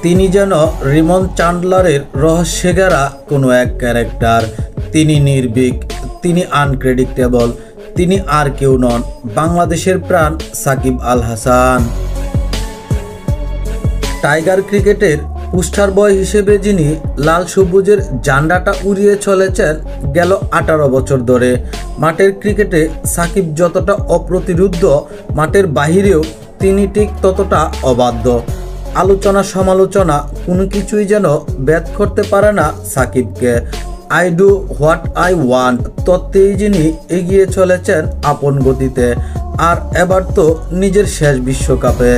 তিনি যেন রিমন চান্ডলারের রহস্যে ঘেরা কোনো এক ক্যারেক্টার। তিনি নির্ভীক, তিনি আনপ্রেডিক্টেবল, তিনি আর কেউ নন, বাংলাদেশের প্রাণ সাকিব আল হাসান। টাইগার ক্রিকেটের পোস্টার বয় হিসেবে যিনি লাল সবুজের ঝান্ডাটা উড়িয়ে চলেছেন গেল 18 বছর ধরে। মাঠের ক্রিকেটে সাকিব যতটা অপ্রতিরোধ্য, মাঠের বাহিরেও তিনি ঠিক ততটা অবাধ্য। আলোচনা সমালোচনা কোনো কিছুই যেন ব্যাদ করতে পারে না সাকিবকে। I do what I want তত্ত্বেই যিনি এগিয়ে চলেছেন আপন গতিতে, আর এবার তো নিজের শেষ বিশ্বকাপে।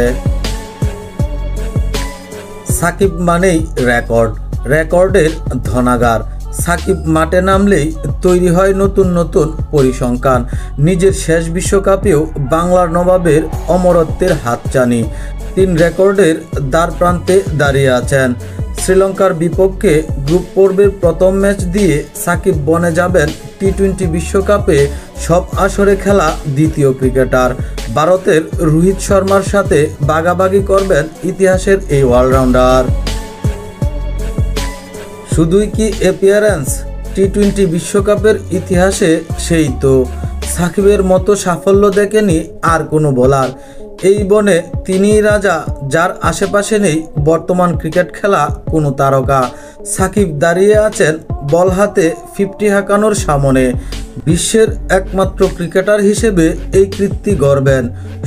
সাকিব মানেই রেকর্ড, রেকর্ডের ধনাগার। সাকিব মাঠে নামলেই তৈরি হয় নতুন নতুন পরিসংখ্যান। নিজের শেষ বিশ্বকাপেও বাংলার নবাবের অমরত্বের হাতছানি। 3 রেকর্ডের দ্বার প্রান্তে দাঁড়িয়ে আছেন। শ্রীলঙ্কার বিপক্ষে গ্রুপ পর্বের প্রথম ম্যাচ দিয়ে সাকিব বনে যাবেন টি-20 বিশ্বকাপে সব আসরে খেলা দ্বিতীয় ক্রিকেটার। ভারতের রোহিত শর্মার সাথে ভাগাভাগি করবেন ইতিহাসের এই অলরাউন্ডার। শুধুই কি অ্যাপিয়ারেন্স? টি-20 বিশ্বকাপের ইতিহাসে সেই তো সাকিবের মতো সাফল্য দেখেনি আর কোনো বোলার। এই বনে তিনিই রাজা, যার আশেপাশে নেই বর্তমান ক্রিকেট খেলা কোনো তারকা। সাকিব দাঁড়িয়ে আছেন বল হাতে 50 হাঁকানোর সামনে। বিশ্বের একমাত্র ক্রিকেটার হিসেবে এই কীর্তি গড়বেন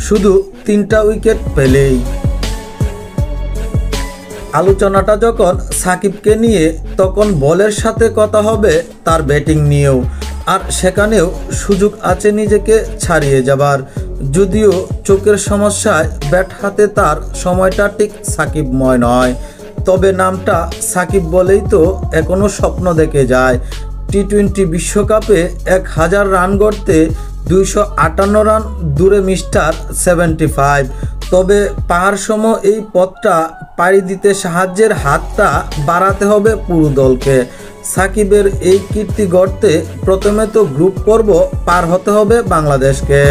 শুধু 3টা উইকেট পেলেই। আলোচনাটা যখন সাকিবকে নিয়ে, তখন বলের সাথে কথা হবে তার ব্যাটিং নিয়েও, আর সেখানেও সুযোগ আছে নিজেকে ছাড়িয়ে যাবার। যদিও চোখের সমস্যায় ব্যাট হাতে তার সময়টা ঠিক সাকিবময় নয়, তবে নামটা সাকিব বলেই তো এখনো স্বপ্ন দেখে যায়। টি-20 বিশ্বকাপে 1000 রান গড়তে 258 রান দূরে মিস্টার 75। তবে পাহাড় সম এই পথটা পাড়ি দিতে সাহায্যের হাতটা বাড়াতে হবে পুরো দলকে। সাকিবের এই কীর্তি গড়তে প্রথমে তো গ্রুপ পর্ব পার হতে হবে বাংলাদেশকে।